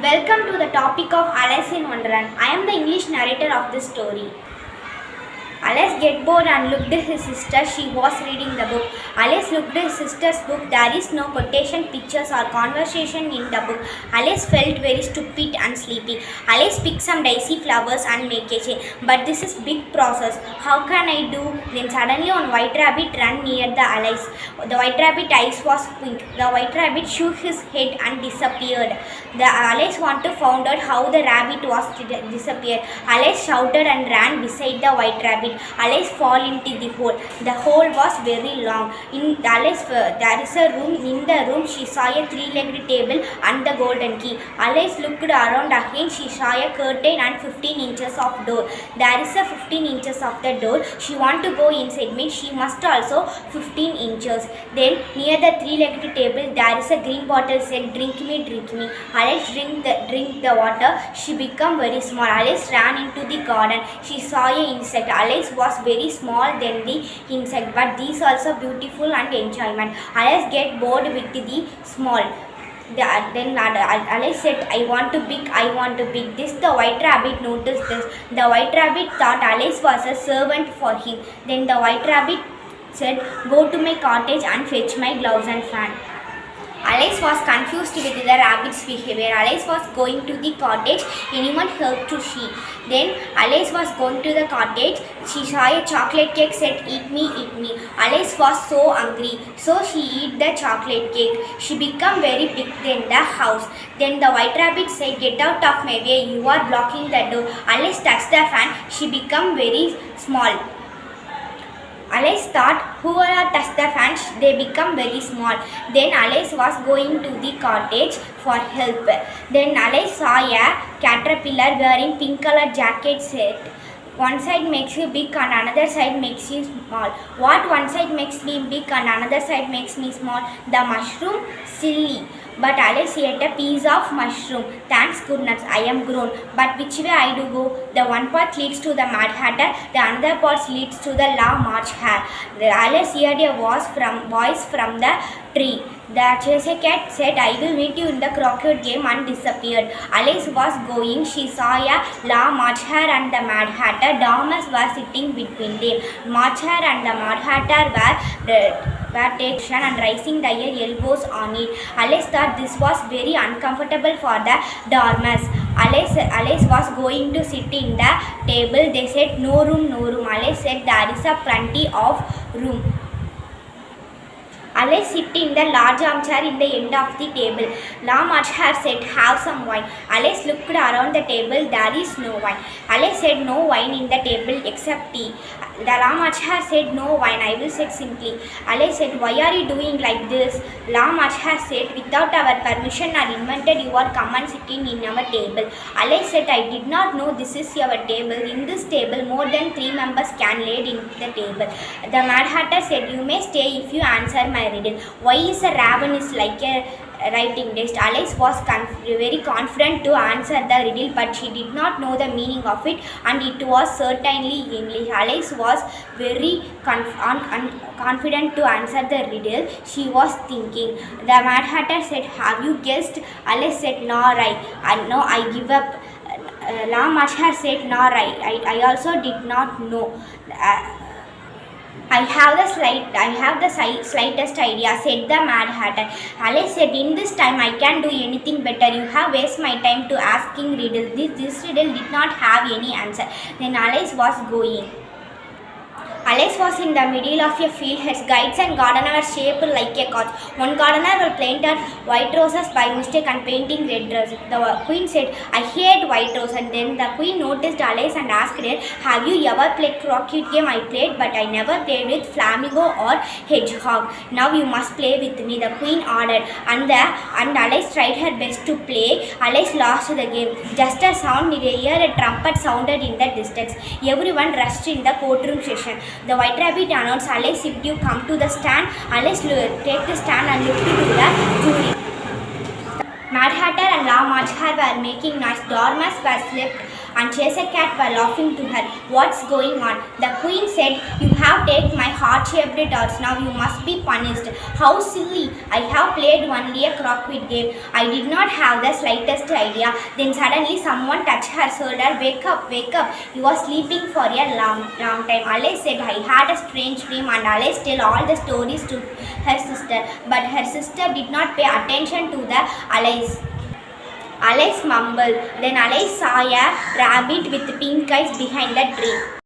Welcome to the topic of Alice in Wonderland. I am the English narrator of this story. Alice get bored and looked at his sister. She was reading the book. Alice looked at his sister's book. There is no quotation, pictures or conversation in the book. Alice felt very stupid and sleepy. Alice picked some daisy flowers and make a chain. But this is big process. How can I do? Then suddenly one white rabbit ran near the Alice. The white rabbit eyes was pink. The white rabbit shook his head and disappeared. The Alice wanted to find out how the rabbit was disappeared. Alice shouted and ran beside the white rabbit. Alice fall into the hole. The hole was very long. In Alice, there is a room. In the room, she saw a three-legged table and the golden key. Alice looked around again. She saw a curtain and 15 inches of door. There is a 15 inches of the door. She want to go inside. Means she must also 15 inches. Then near the three-legged table, there is a green bottle said, "Drink me, drink me." Alice drink the water. She become very small. Alice ran into the garden. She saw a insect. Alice was very small than the insect, but these also beautiful and enjoyment. Alice get bored with the small. Then Alice said, I want to big. This the white rabbit noticed this. The white rabbit thought Alice was a servant for him. Then the white rabbit said, go to my cottage and fetch my gloves and fan. Alice was confused with the rabbit's behavior. Alice was going to the cottage. Anyone helped to she. Then Alice was going to the cottage. She saw a chocolate cake said, eat me, eat me. Alice was so hungry. So she eat the chocolate cake. She became very big in the house. Then the white rabbit said, get out of my way. You are blocking the door. Alice touched the fan. She became very small. Alice thought, whoever touched the fan, they become very small. Then Alice was going to the cottage for help. Then Alice saw a caterpillar wearing pink colored jacket set. One side makes you big and another side makes you small. What one side makes me big and another side makes me small? The mushroom? Silly. But Alice ate a piece of mushroom. Thanks goodness, I am grown. But which way I do go? The one path leads to the Mad Hatter, the another path leads to the La March Hare. Alice heard a voice from the tree. The Cheshire Cat said, I will meet you in the croquet game, and disappeared. Alice was going. She saw a La March Hare and the Mad Hatter. Dormouse was sitting between them. March Hare and the Mad Hatter were taking and raising their elbows on it. Alice thought this was very uncomfortable for the Dormouse. Alice was going to sit in the table. They said, no room, no room. Alice said, there is a plenty of room. Alice sat in the large armchair in the end of the table. La March Hare said, have some wine. Alice looked around the table. There is no wine. Alice said, no wine in the table except tea. The La March Hare said, no wine. I will sit simply. Alice said, why are you doing like this? La March Hare said, without our permission or invented, you are come and sitting in our table. Alice said, I did not know this is your table. In this table, more than 3 members can lay in the table. The Mad Hatter said, you may stay if you answer my riddle. Why is a raven is like a writing desk? Alice was very confident to answer the riddle, but she did not know the meaning of it, and it was certainly English. Alice was very confident to answer the riddle. She was thinking. The Mad Hatter said, have you guessed? Alice said, no, I give up. La March Hare said, no, I also did not know. I have the slightest idea, said the Mad Hatter. Alice said, in this time I can do anything better. You have wasted my time to asking riddle. This riddle did not have any answer. Then Alice was going. Alice was in the middle of a field. His guides and gardener were shaped like a couch. One gardener had planted white roses by mistake and painting red roses. The queen said, I hate white roses. And then the queen noticed Alice and asked her, have you ever played croquet game? I played, but I never played with flamingo or hedgehog. Now you must play with me, the queen ordered. And Alice tried her best to play. Alice lost the game. Just as sound in the ear, a trumpet sounded in the distance. Everyone rushed in the courtroom session. The white rabbit announced, Alice, if you come to the stand, Alice take the stand and look to the jury. Mad Hatter and La March Hare were making noise. Dormouse was slept and Cheshire were laughing to her. What's going on? The queen said, you have taken my heart-shaped darts. Now you must be punished. How silly! I have played only a croquet game. I did not have the slightest idea. Then suddenly someone touched her shoulder. Wake up, wake up. You are sleeping for a long time. Alice said, I had a strange dream, and Alice told all the stories to her sister. But her sister did not pay attention to the Alice. Alice mumbled. Then Alice saw a rabbit with pink eyes behind the tree.